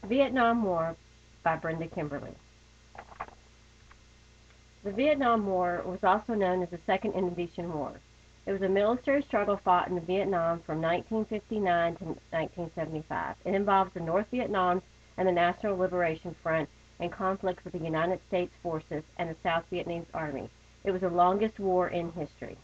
Vietnam War by Brenda Kimberly. The Vietnam War was also known as the Second Indonesian War. It was a military struggle fought in Vietnam from 1959 to 1975. It involves the North Vietnamese and the National Liberation Front and conflicts with the United States forces and the South Vietnamese Army. It was the longest war in history.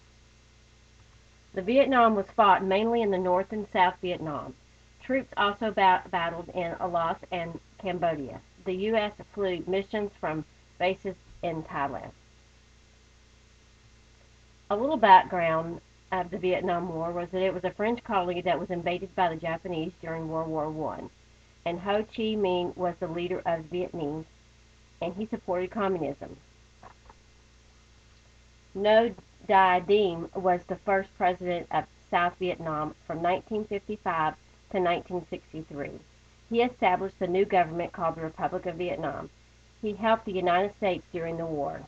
The Vietnam was fought mainly in the North and South Vietnam. Troops also battled in Laos and Cambodia. The U.S. flew missions from bases in Thailand. A little background of the Vietnam War was that it was a French colony that was invaded by the Japanese during World War I, and Ho Chi Minh was the leader of the Vietnamese, and he supported communism. Ngo Dai Diem was the first president of South Vietnam from 1955 to 1963. He established the new government called the Republic of Vietnam. He helped the United States during the war.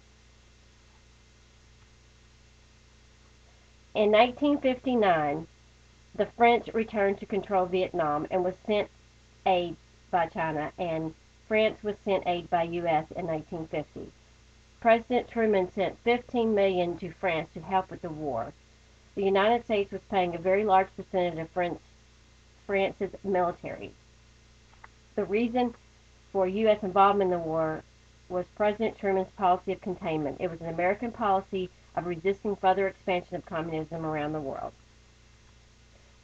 In 1959, the French returned to control Vietnam and was sent aid by China, and France was sent aid by U.S. in 1950. President Truman sent $15 million to France to help with the war. The United States was paying a very large percentage of France's military. The reason for U.S. involvement in the war was President Truman's policy of containment. It was an American policy of resisting further expansion of communism around the world.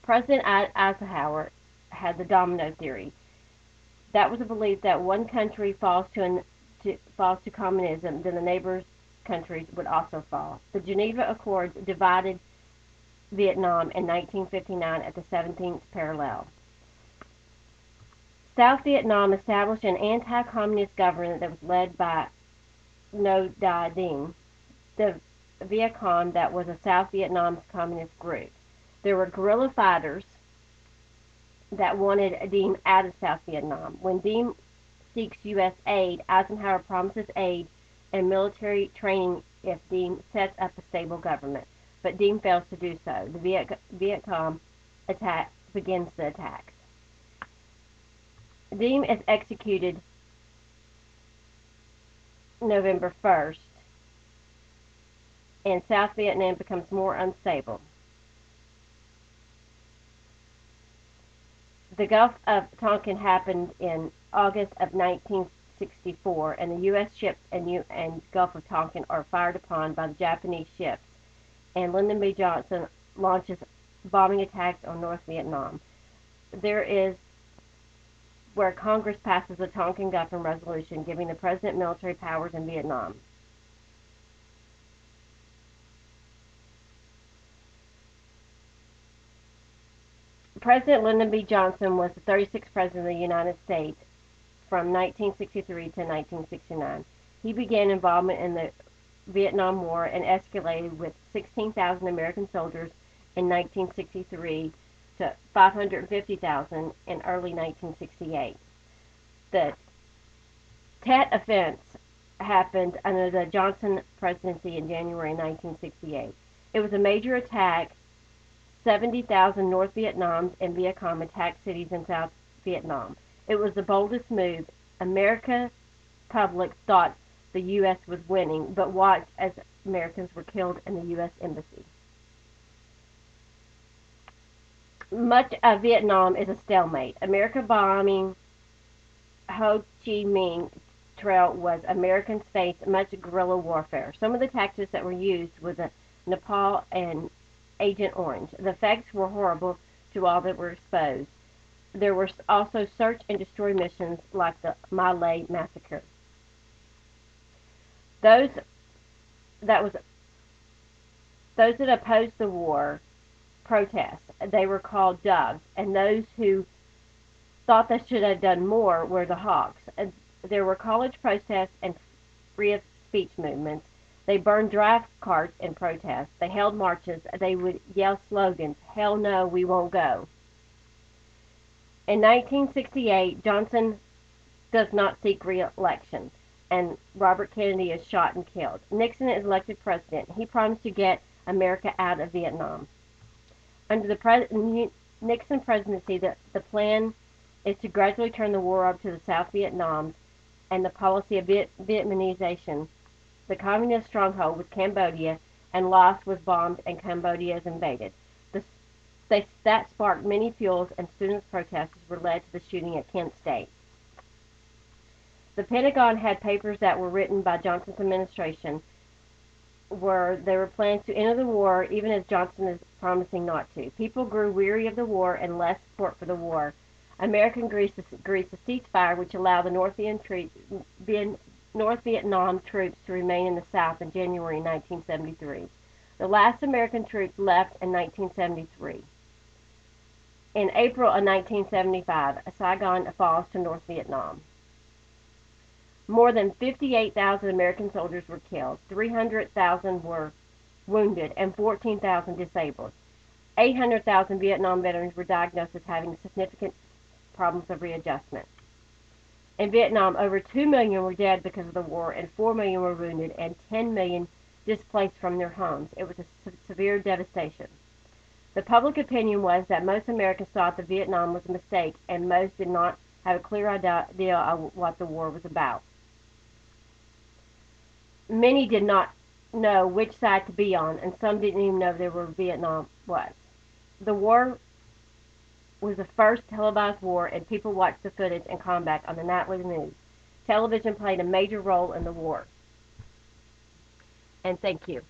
President Eisenhower had the domino theory. That was a belief that one country falls to communism, then the neighbors countries would also fall. The Geneva Accords divided Vietnam in 1959 at the 17th parallel. South Vietnam established an anti-communist government that was led by Ngo Dai Diem, the Viet Cong that was a South Vietnamese communist group. There were guerrilla fighters that wanted Diem out of South Vietnam. When Diem seeks U.S. aid, Eisenhower promises aid and military training if Diem sets up a stable government, but Diem fails to do so. The Viet Cong begins the attacks. Diem is executed November 1st, and South Vietnam becomes more unstable. The Gulf of Tonkin happened in August of 1964, and the U.S. ships and Gulf of Tonkin are fired upon by the Japanese ships, and Lyndon B. Johnson launches bombing attacks on North Vietnam. There is where Congress passes the Tonkin Government Resolution giving the president military powers in Vietnam. President Lyndon B. Johnson was the 36th President of the United States from 1963 to 1969. He began involvement in the Vietnam War and escalated with 16,000 American soldiers in 1963 to 550,000 in early 1968. The Tet Offense happened under the Johnson presidency in January 1968. It was a major attack. 70,000 North Vietnamese and Viet Cong attacked cities in South Vietnam. It was the boldest move. American public thought the U.S. was winning, but watched as Americans were killed in the U.S. Embassy. Much of Vietnam is a stalemate. America bombing Ho Chi Minh Trail was Americans faced much guerrilla warfare. Some of the tactics that were used were the Nepal and Agent Orange. The effects were horrible to all that were exposed. There were also search and destroy missions like the My Lai massacre. Those that opposed the war protest. They were called doves, and those who thought they should have done more were the hawks. There were college protests and free of speech movements. They burned draft carts in protest. They held marches. They would yell slogans, "Hell no, we won't go." In 1968, Johnson does not seek re-election, and Robert Kennedy is shot and killed. Nixon is elected president. He promised to get America out of Vietnam. Under the Nixon presidency, the plan is to gradually turn the war over to the South Vietnamese and the policy of Vietnamization. The communist stronghold was Cambodia, and Laos was bombed and Cambodia is invaded. That sparked many fuels, and students' protests were led to the shooting at Kent State. The Pentagon had papers that were written by Johnson's administration where there were plans to enter the war, even as Johnson is promising not to. People grew weary of the war and less support for the war. America agrees to ceasefire, which allowed the North Vietnam troops to remain in the South in January 1973. The last American troops left in 1973. In April of 1975, Saigon falls to North Vietnam. More than 58,000 American soldiers were killed, 300,000 were wounded, and 14,000 disabled. 800,000 Vietnam veterans were diagnosed as having significant problems of readjustment. In Vietnam, over 2 million were dead because of the war, and 4 million were wounded, and 10 million displaced from their homes. It was a severe devastation. The public opinion was that most Americans thought that Vietnam was a mistake, and most did not have a clear idea of what the war was about. Many did not know which side to be on, and some didn't even know where Vietnam was. The war was the first televised war, and people watched the footage and combat on the nightly news. Television played a major role in the war. And thank you.